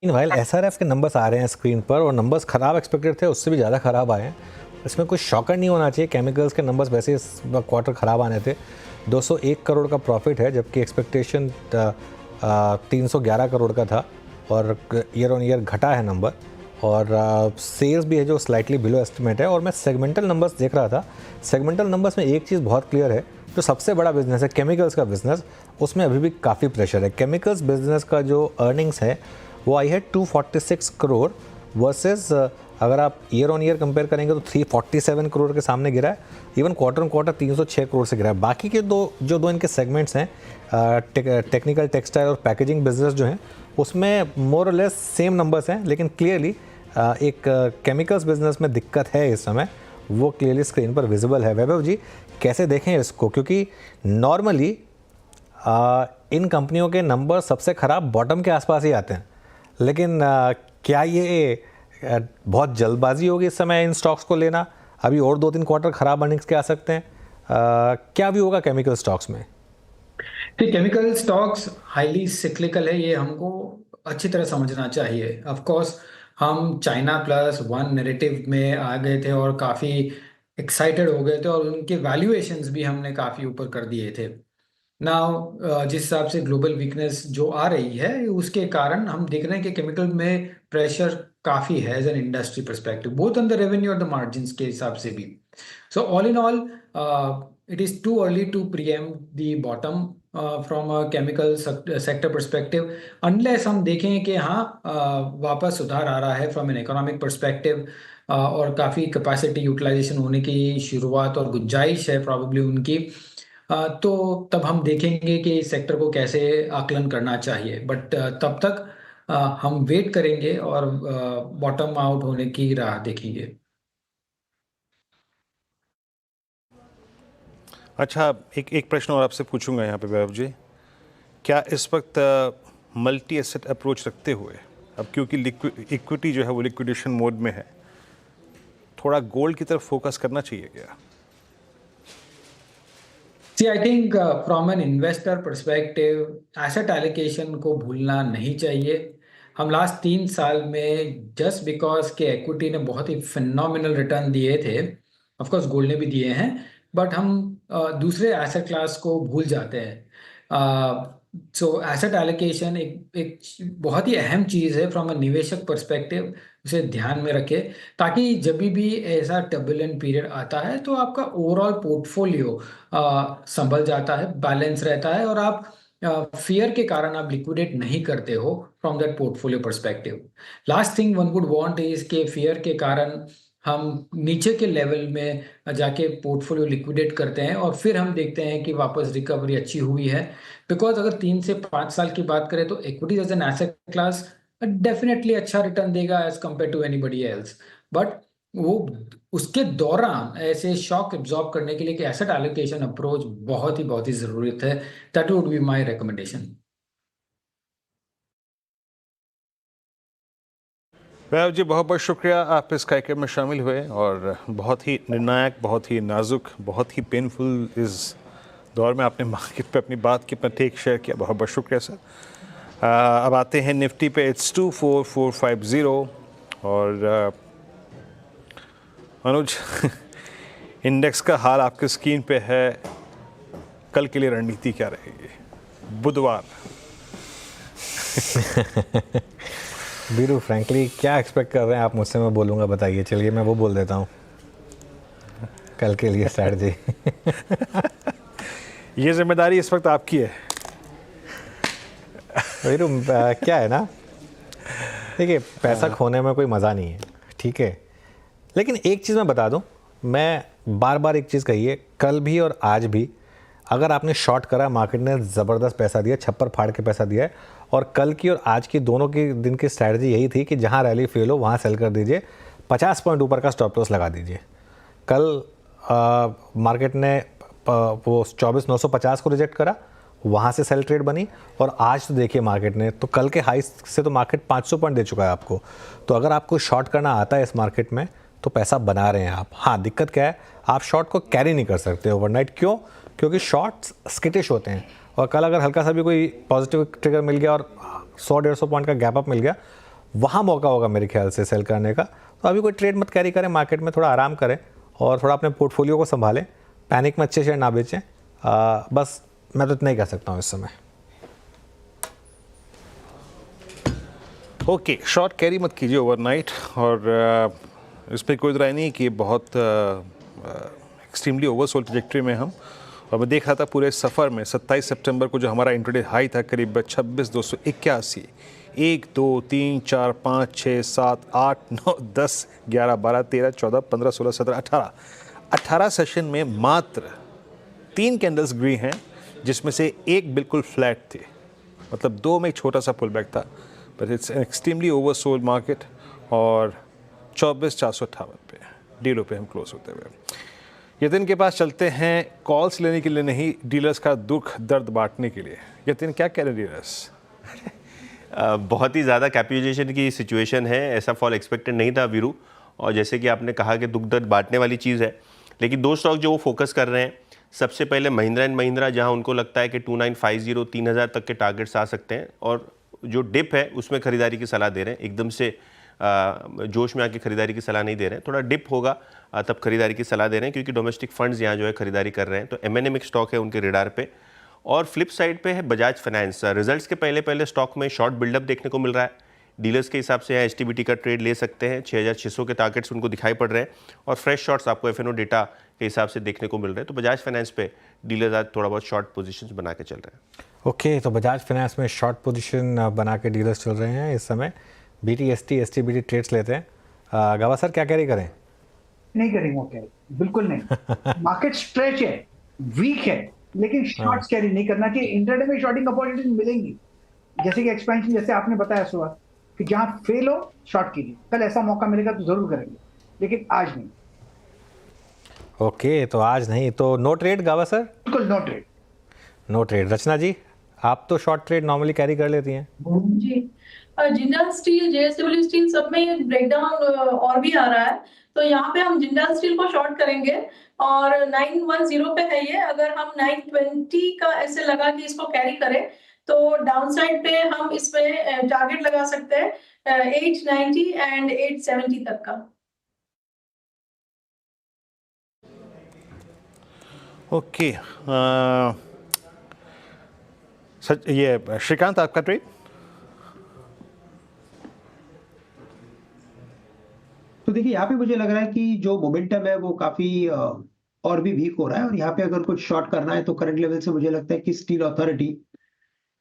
Meanwhile SRF के numbers आ रहे हैं स्क्रीन पर और नंबर्स ख़राब एक्सपेक्टेड थे, उससे भी ज़्यादा ख़राब आए हैं। इसमें कोई शॉकर नहीं होना चाहिए। केमिकल्स के नंबर्स वैसे इस क्वार्टर ख़राब आने थे। 201 करोड़ का प्रॉफिट है, जबकि एक्सपेक्टेशन 311 करोड़ का था और ईयर ऑन ईयर घटा है नंबर। और सेल्स भी है जो स्लाइटली बिलो एस्टिमेट है। और मैं सेगमेंटल नंबर्स देख रहा था। सेगमेंटल नंबर्स में एक चीज़ बहुत क्लियर है, जो सबसे बड़ा बिजनेस है केमिकल्स का बिजनेस, उसमें अभी भी काफ़ी प्रेशर है। केमिकल्स बिजनेस का जो अर्निंग्स है वो आई है 246 करोड़ वर्सेस अगर आप ईयर ऑन ईयर कंपेयर करेंगे तो 347 करोड़ के सामने गिरा है। Even quarter on quarter 306 crore से गिरा है। बाकी के दो इनके सेगमेंट्स हैं, टेक्निकल टेक्सटाइल और पैकेजिंग बिजनेस जो हैं, उसमें मोर और लेस सेम नंबर्स हैं, लेकिन क्लियरली एक केमिकल्स बिजनेस में दिक्कत है इस समय, वो क्लियरली स्क्रीन पर विजिबल है। वैभव जी कैसे देखें इसको, क्योंकि नॉर्मली इन कंपनियों के नंबर सबसे ख़राब बॉटम के आसपास ही आते हैं, लेकिन क्या ये बहुत जल्दबाजी होगी इस समय इन स्टॉक्स को लेना? अभी और 2-3 क्वार्टर ख़राब अर्निंग्स के आ सकते हैं। क्या भी होगा केमिकल स्टॉक्स में? ठीक, केमिकल स्टॉक्स हाईली सिक्लिकल है, ये हमको अच्छी तरह समझना चाहिए। ऑफ कोर्स हम चाइना प्लस वन नैरेटिव में आ गए थे और काफ़ी एक्साइटेड हो गए थे और उनके वैल्यूएशंस भी हमने काफ़ी ऊपर कर दिए थे। नाउ जिस हिसाब से ग्लोबल वीकनेस जो आ रही है, उसके कारण हम देख रहे हैं कि केमिकल में प्रेशर काफ़ी है as an industry perspective, both on the revenue और द मार्जिन्स के हिसाब से भी। So all in all, it is too early to preempt the bottom from a chemical sector perspective, unless हम देखें कि हाँ वापस सुधार आ रहा है from an economic perspective और काफ़ी कैपेसिटी यूटिलाइजेशन होने की शुरुआत और गुंजाइश है प्रॉब्ली उनकी, तो तब हम देखेंगे कि इस सेक्टर को कैसे आकलन करना चाहिए। बट तब तक हम वेट करेंगे और बॉटम आउट होने की राह देखेंगे। अच्छा, एक प्रश्न और आपसे पूछूंगा यहाँ पे वैभव जी, क्या इस वक्त मल्टी एसेट अप्रोच रखते हुए, अब क्योंकि इक्विटी जो है वो लिक्विडेशन मोड में है, थोड़ा गोल्ड की तरफ फोकस करना चाहिए क्या? See, I think from an investor perspective, asset allocation को भूलना नहीं चाहिए। हम लास्ट 3 साल में जस्ट बिकॉज के इक्विटी ने बहुत ही फिनोमिनल रिटर्न दिए थे, ऑफ कोर्स गोल्ड ने भी दिए हैं, बट हम दूसरे एसेट क्लास को भूल जाते हैं। सो एसेट एलोकेशन एक बहुत ही अहम चीज़ है फ्रॉम अ निवेशक परस्पेक्टिव, उसे ध्यान में रखें ताकि जब भी ऐसा टर्बुलेंट पीरियड आता है तो आपका ओवरऑल पोर्टफोलियो संभल जाता है, बैलेंस रहता है और आप फियर के कारण आप लिक्विडेट नहीं करते हो from that portfolio perspective. Last thing one would want is के फियर के कारण हम नीचे के लेवल में जाके पोर्टफोलियो लिक्विडेट करते हैं और फिर हम देखते हैं कि वापस रिकवरी अच्छी हुई है। बिकॉज अगर 3 से 5 साल की बात करें तो equities as an asset class definitely अच्छा रिटर्न देगा as compare to anybody else, but वो उसके दौरान ऐसे शॉक एब्जॉर्ब करने के लिए कि एसेट एलोकेशन अप्रोच बहुत ही ज़रूरत है। That would be my recommendation. Vaibhav ji बहुत बहुत शुक्रिया, आप इस कार्यक्रम में शामिल हुए और बहुत ही निर्णायक, बहुत ही नाजुक, बहुत ही पेनफुल इस दौर में आपने मार्केट पे अपनी बात की, अपना टेक शेयर किया। बहुत बहुत शुक्रिया सर। अब आते हैं निफ्टी पे, इट्स 24450 और अनुज इंडेक्स का हाल आपके स्क्रीन पे है। कल के लिए रणनीति क्या रहेगी? बुधवार बीरू फ्रैंकली क्या एक्सपेक्ट कर रहे हैं आप मुझसे? मैं बोलूँगा, बताइए। चलिए मैं वो बोल देता हूँ कल के लिए स्ट्रैटेजी। ये जिम्मेदारी इस वक्त आपकी है बीरू। क्या है ना, देखिए पैसा खोने में कोई मज़ा नहीं है, ठीक है, लेकिन एक चीज़ मैं बता दूं, मैं बार बार एक चीज़ कही है, कल भी और आज भी, अगर आपने शॉर्ट करा, मार्केट ने ज़बरदस्त पैसा दिया, छप्पर फाड़ के पैसा दिया है। और कल की और आज की दोनों की दिन की स्ट्रैटेजी यही थी कि जहां रैली फेल हो वहां सेल कर दीजिए, 50 पॉइंट ऊपर का स्टॉप लॉस लगा दीजिए। कल मार्केट ने वो 24,950 को रिजेक्ट करा, वहाँ से सेल ट्रेड बनी। और आज तो देखिए मार्केट ने तो कल के हाई से तो मार्केट 500 पॉइंट दे चुका है आपको। तो अगर आपको शॉर्ट करना आता है इस मार्केट में तो पैसा बना रहे हैं आप। हाँ, दिक्कत क्या है, आप शॉर्ट को कैरी नहीं कर सकते ओवरनाइट। क्यों? क्योंकि शॉर्ट्स स्किटिश होते हैं और कल अगर हल्का सा भी कोई पॉजिटिव ट्रिगर मिल गया और 100-150 पॉइंट का गैप अप मिल गया वहाँ मौका होगा मेरे ख्याल से सेल करने का। तो अभी कोई ट्रेड मत कैरी करें मार्केट में, थोड़ा आराम करें और थोड़ा अपने पोर्टफोलियो को संभालें, पैनिक में अच्छे शेयर ना बेचें। बस मैं तो इतना ही कह सकता हूँ इस समय। ओके, शॉर्ट कैरी मत कीजिए ओवरनाइट, और इस पर कोई राय नहीं कि बहुत एक्सट्रीमली ओवरसोल्ड ट्रैजेक्टरी में हम। और मैं देख रहा था पूरे सफ़र में 27 सितंबर को जो हमारा इंट्राडे हाई था करीब 26,281, 1 2 3 4 5 6 7 8 9 10 11 12 13 14 15 16 17 18 सेशन में मात्र 3 कैंडल्स ग्री हैं, जिसमें से एक बिल्कुल फ्लैट थी, मतलब 2 में एक छोटा सा पुल बैक था। But it's an extremely oversold market, और 24,458 पे डीलों पे हम क्लोज होते हुए। यतिन के पास चलते हैं, कॉल्स लेने के लिए नहीं, डीलर्स का दुख दर्द बांटने के लिए। यतिन, क्या कह रहे हैं डीलर्स? बहुत ही ज़्यादा कैपिटलाइजेशन की सिचुएशन है, ऐसा फॉल एक्सपेक्टेड नहीं था वीरू। और जैसे कि आपने कहा कि दुख दर्द बांटने वाली चीज़ है, लेकिन 2 स्टॉक जो वो फोकस कर रहे हैं, सबसे पहले महिंद्रा एंड महिंद्रा, जहां उनको लगता है कि 2950 3000 तक के टारगेट्स आ सकते हैं, और जो डिप है उसमें खरीदारी की सलाह दे रहे हैं। एकदम से जोश में आके खरीदारी की सलाह नहीं दे रहे हैं, थोड़ा डिप होगा तब खरीदारी की सलाह दे रहे हैं, क्योंकि डोमेस्टिक फंड्स यहाँ जो है खरीदारी कर रहे हैं। तो M&M स्टॉक है उनके रेडार पे। और फ्लिप साइड पे है बजाज फाइनेंस। रिजल्ट्स के पहले स्टॉक में शॉर्ट बिल्डअप देखने को मिल रहा है। डीलर्स के हिसाब से यहाँ HTBT का ट्रेड ले सकते हैं, 6600 के टारगेट्स उनको दिखाई पड़ रहे हैं, और फ्रेश शॉर्ट्स आपको FNO डेटा के हिसाब से देखने को मिल रहे हैं। तो बजाज फाइनेंस पे डीलर्स आज थोड़ा बहुत शॉर्ट पोजीशंस बना के चल रहे हैं। ओके, तो बजाज फाइनेंस में शॉर्ट पोजीशन बना के डीलर्स चल रहे हैं इस समय। BTST STBT ट्रेड्स लेते हैं। गावा सर, क्या कैरी करें? नहीं करेंगे कैरी, बिल्कुल नहीं। मार्केट स्ट्रेच है, वीक है, लेकिन शॉर्ट्स कैरी नहीं करना चाहिए। इंट्राडे में शॉर्टिंग अपॉर्चुनिटी मिलेंगी, जैसे कि एक्सपेंशन, जैसे आपने बताया सुबह कि जहां फेल हो शॉर्ट कीजिए। कल ऐसा मौका मिलेगा तो जरूर करेंगे, लेकिन आज नहीं। ओके, तो आज नहीं, तो नो ट्रेड गावा सर? बिल्कुल no trade. No trade. Rachna ji, आप तो शॉर्ट ट्रेड नॉर्मली कैरी कर लेती हैं। जी, जिंदाल स्टील, JSW स्टील, सब में ब्रेकडाउन और भी आ रहा है, तो यहाँ पे हम जिंदाल स्टील को शॉर्ट करेंगे। और 910 पे है ये, अगर हम 920 का ऐसे लगा कि इसको कैरी करें, तो डाउन साइड पे हम इसमें टारगेट लगा सकते हैं 890 एंड 870 तक का। ओके, सच ये श्रीकांत, आपका ट्रेड? तो देखिए, यहाँ पे मुझे लग रहा है कि जो मोमेंटम है वो काफी और भी वीक हो रहा है, और यहाँ पे अगर कुछ शॉर्ट करना है तो करंट लेवल से मुझे लगता है कि स्टील अथॉरिटी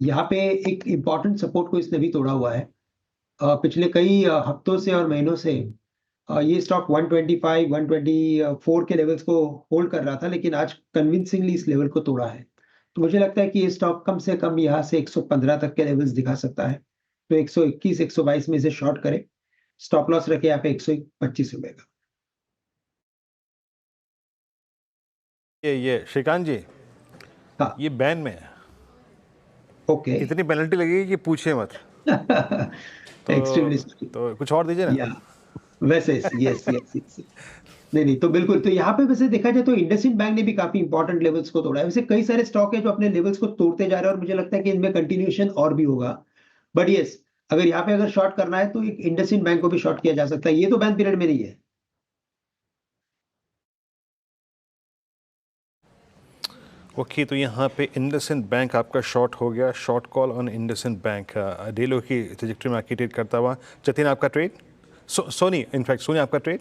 यहाँ पे एक इम्पॉर्टेंट सपोर्ट को इसने भी तोड़ा हुआ है। पिछले कई हफ्तों से और महीनों से ये स्टॉक 125 124 के लेवल्स को होल्ड कर रहा था, लेकिन आज कन्विंसिंगली इस लेवल को तोड़ा है। तो मुझे लगता है कि ये स्टॉक कम से कम यहाँ से 115 तक के लेवल्स दिखा सकता है। तो 121 122 में से शॉर्ट करें, स्टॉप लॉस रखे यहाँ पे 125 रुपए का। ये श्रीकांत जी, हाँ, ये बैन में है। ओके। इतनी पेनल्टी लगेगी कि पूछे मत। तो कुछ और दीजिए ना। वैसे यस यस यस। नहीं, तो बिल्कुल। तो यहाँ पे वैसे देखा जाए तो इंडसइंड बैंक ने भी काफी इंपॉर्टेंट लेवल्स को तोड़ा है। वैसे कई सारे स्टॉक है जो अपने लेवल्स को तोड़ते जा रहे हैं, और मुझे लगता है कि इनमें कंटिन्यूएशन और भी होगा। बट यस, अगर यहाँ पे अगर शॉर्ट करना है तो एक इंडसइंड बैंक को भी शॉर्ट किया जा सकता है। ये तो बैन पीरियड में नहीं है। ओके, तो यहाँ पे इंडसइंड बैंक आपका शॉर्ट हो गया। Short call on IndusInd bank, डीलों की ट्रैजेक्टरी में आके ट्रेड करता हुआ। जतिन, आपका ट्रेड? सोनी, इनफैक्ट सोनी, आपका ट्रेड?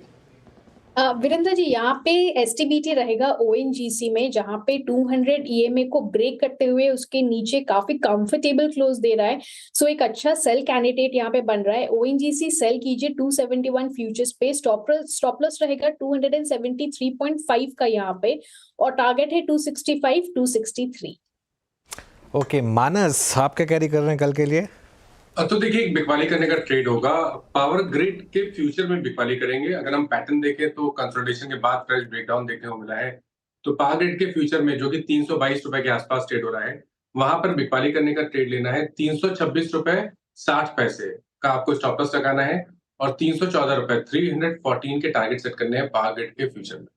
वीरेंद्र जी, यहाँ पे STBT रहेगा ONGC में, जहाँ पे 200 EMA को ब्रेक करते हुए उसके नीचे काफी कंफर्टेबल क्लोज दे रहा है। सो एक अच्छा सेल कैंडिडेट यहाँ पे बन रहा है। ONGC सेल कीजिए 271 फ्यूचर्स पे। स्टॉप लॉस रहेगा 273.5 का यहाँ पे, और टारगेट है 265 263। ओके, मानस, आप क्या कैरी कर रहे हैं कल के लिए? तो देखिए, एक बिकवाली करने का ट्रेड होगा। पावर ग्रिड के फ्यूचर में बिकवाली करेंगे। अगर हम पैटर्न देखें तो कंसोलिडेशन के बाद फ्रेश ब्रेकडाउन देखने को मिला है। तो पावर ग्रिड के फ्यूचर में, जो कि 322 रुपए के आसपास ट्रेड हो रहा है, वहां पर बिकवाली करने का ट्रेड लेना है। 326 रुपए 60 पैसे का आपको स्टॉप लॉस लगाना है, और 314 रुपए 314 के टारगेट सेट करने हैं पावर ग्रिड के फ्यूचर में।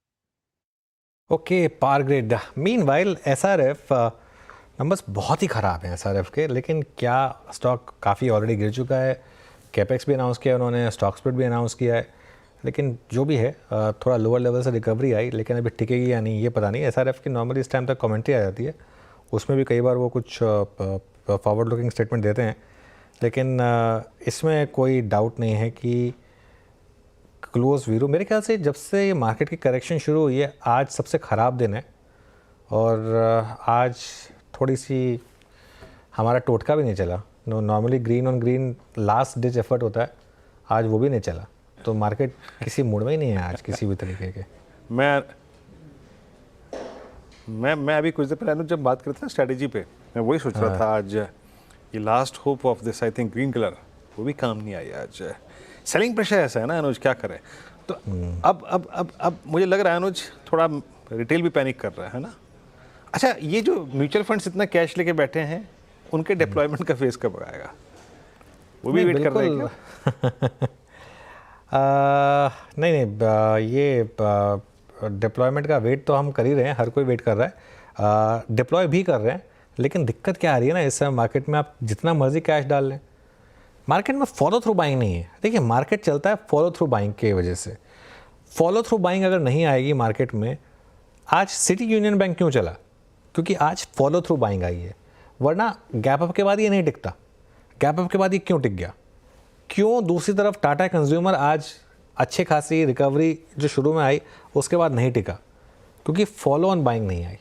Okay, power grid. Meanwhile SRF numbers बहुत ही ख़राब हैं SRF के, लेकिन क्या स्टॉक काफ़ी ऑलरेडी गिर चुका है, कैपेक्स भी अनाउंस किया उन्होंने, स्टॉक स्प्लिट भी अनाउंस किया है, लेकिन जो भी है थोड़ा लोअर लेवल से रिकवरी आई, लेकिन अभी टिकेगी या नहीं ये पता नहीं। SRF की नॉर्मली इस टाइम तक कमेंट्री आ जाती है, उसमें भी कई बार वो कुछ फॉरवर्ड लुकिंग स्टेटमेंट देते हैं, लेकिन इसमें कोई डाउट नहीं है कि क्लोज वीरू मेरे ख्याल से जब से ये मार्केट की करेक्शन शुरू हुई है आज सबसे ख़राब दिन है, और आज थोड़ी सी हमारा टोटका भी नहीं चला। Normally green on green last ditch effort होता है, आज वो भी नहीं चला, तो मार्केट किसी मूड में ही नहीं है आज किसी भी तरीके के। मैं अभी कुछ देर पहले जब बात करते हैं स्ट्रैटेजी पे, मैं वही सोच रहा था आज ये last hope of this I think green colour वो भी काम नहीं आई आज। सेलिंग प्रेशर ऐसा है ना अनुज, क्या करें। तो अब मुझे लग रहा है अनुज थोड़ा रिटेल भी पैनिक कर रहा है ना। अच्छा, ये जो म्यूचुअल फंड्स इतना कैश लेके बैठे हैं उनके डिप्लॉयमेंट का फेस कब आएगा, वो भी वेट कर रहे हैं नहीं, ये डिप्लॉयमेंट का वेट तो हम कर ही रहे हैं, हर कोई वेट कर रहा है, डिप्लॉय भी कर रहे हैं, लेकिन दिक्कत क्या आ रही है ना, इस समय मार्केट में आप जितना मर्जी कैश डाल लें, मार्केट में फॉलो थ्रू बाइंग नहीं है। देखिए मार्केट चलता है फॉलो थ्रू बाइंग की वजह से। फॉलो थ्रू बाइंग अगर नहीं आएगी मार्केट में, आज सिटी यूनियन बैंक क्यों चला, क्योंकि आज फॉलो थ्रू बाइंग आई है, वरना गैप अप के बाद ये नहीं टिकता। गैप अप के बाद ये क्यों टिक गया, क्यों दूसरी तरफ टाटा कंज्यूमर आज अच्छे खासी रिकवरी जो शुरू में आई उसके बाद नहीं टिका, क्योंकि फॉलो ऑन बाइंग नहीं आई।